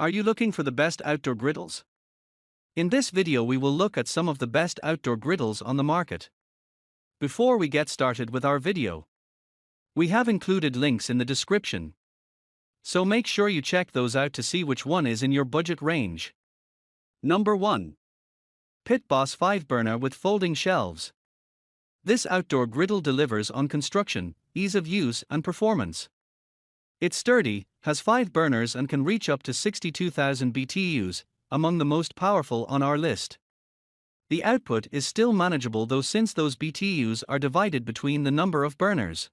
Are you looking for the best outdoor griddles? In this video we will look at some of the best outdoor griddles on the market. Before we get started with our video, we have included links in the description, so make sure you check those out to see which one is in your budget range. Number 1. Pit Boss 5 Burner with Folding Shelves. This outdoor griddle delivers on construction, ease of use and performance. It's sturdy, has 5 burners and can reach up to 62,000 BTUs, among the most powerful on our list. The output is still manageable though, since those BTUs are divided between the number of burners.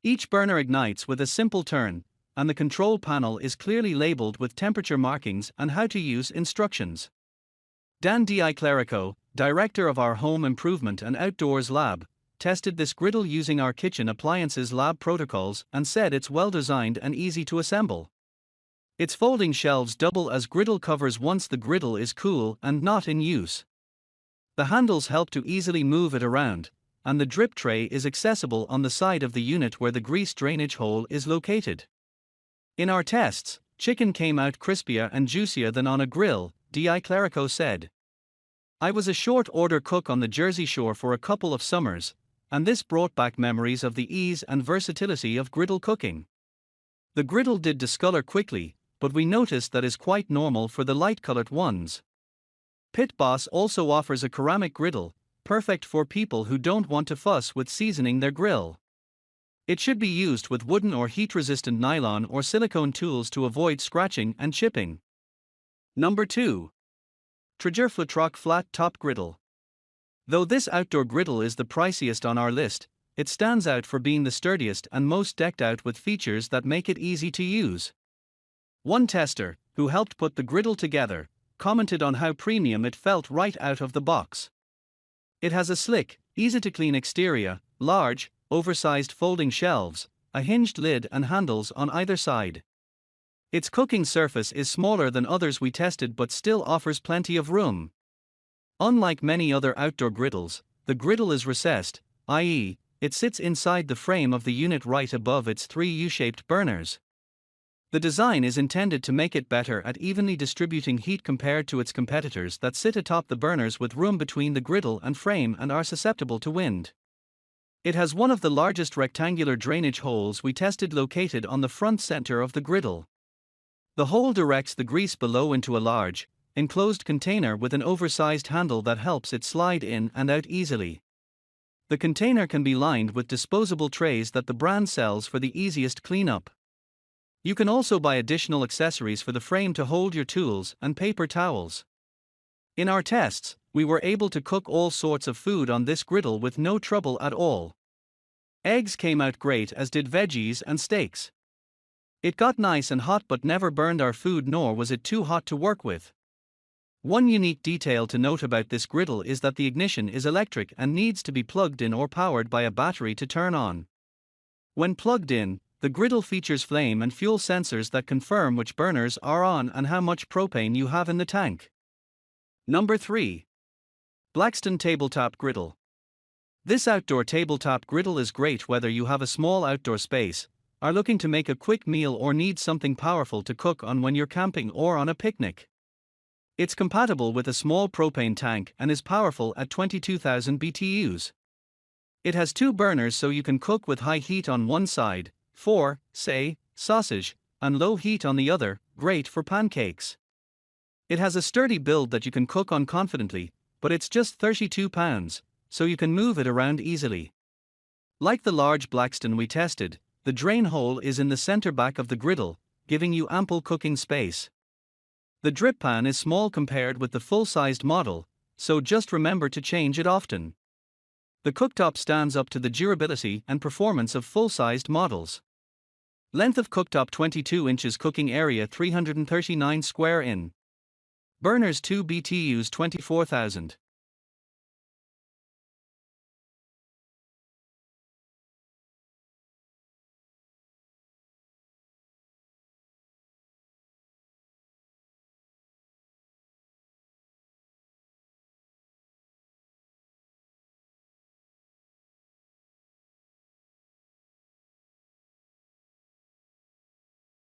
Each burner ignites with a simple turn, and the control panel is clearly labeled with temperature markings and how to use instructions. Dan Clerico, director of our Home Improvement and Outdoors Lab, tested this griddle using our kitchen appliances lab protocols and said it's well designed and easy to assemble. Its folding shelves double as griddle covers once the griddle is cool and not in use. The handles help to easily move it around, and the drip tray is accessible on the side of the unit where the grease drainage hole is located. In our tests, chicken came out crispier and juicier than on a grill, Clerico said. I was a short order cook on the Jersey Shore for a couple of summers, and this brought back memories of the ease and versatility of griddle cooking. The griddle did discolor quickly, but we noticed that is quite normal for the light-colored ones. Pit Boss also offers a ceramic griddle, perfect for people who don't want to fuss with seasoning their grill. It should be used with wooden or heat-resistant nylon or silicone tools to avoid scratching and chipping. Number 2. Traeger Flatrock Flat Top Griddle. Though this outdoor griddle is the priciest on our list, it stands out for being the sturdiest and most decked out with features that make it easy to use. One tester, who helped put the griddle together, commented on how premium it felt right out of the box. It has a slick, easy-to-clean exterior, large, oversized folding shelves, a hinged lid and handles on either side. Its cooking surface is smaller than others we tested but still offers plenty of room. Unlike many other outdoor griddles, the griddle is recessed, i.e., it sits inside the frame of the unit right above its 3 U-shaped burners. The design is intended to make it better at evenly distributing heat compared to its competitors that sit atop the burners with room between the griddle and frame and are susceptible to wind. It has one of the largest rectangular drainage holes we tested located on the front center of the griddle. The hole directs the grease below into a large, enclosed container with an oversized handle that helps it slide in and out easily. The container can be lined with disposable trays that the brand sells for the easiest cleanup. You can also buy additional accessories for the frame to hold your tools and paper towels. In our tests, we were able to cook all sorts of food on this griddle with no trouble at all. Eggs came out great, as did veggies and steaks. It got nice and hot but never burned our food, nor was it too hot to work with. One unique detail to note about this griddle is that the ignition is electric and needs to be plugged in or powered by a battery to turn on. When plugged in, the griddle features flame and fuel sensors that confirm which burners are on and how much propane you have in the tank. Number 3. Blackstone Tabletop Griddle. This outdoor tabletop griddle is great whether you have a small outdoor space, are looking to make a quick meal, or need something powerful to cook on when you're camping or on a picnic. It's compatible with a small propane tank and is powerful at 22,000 BTUs. It has 2 burners so you can cook with high heat on one side, say, sausage, and low heat on the other, great for pancakes. It has a sturdy build that you can cook on confidently, but it's just 32 pounds, so you can move it around easily. Like the large Blackstone we tested, the drain hole is in the center back of the griddle, giving you ample cooking space. The drip pan is small compared with the full-sized model, so just remember to change it often. The cooktop stands up to the durability and performance of full-sized models. Length of cooktop 22 inches, cooking area 339 square in. Burners 2 BTUs 24,000.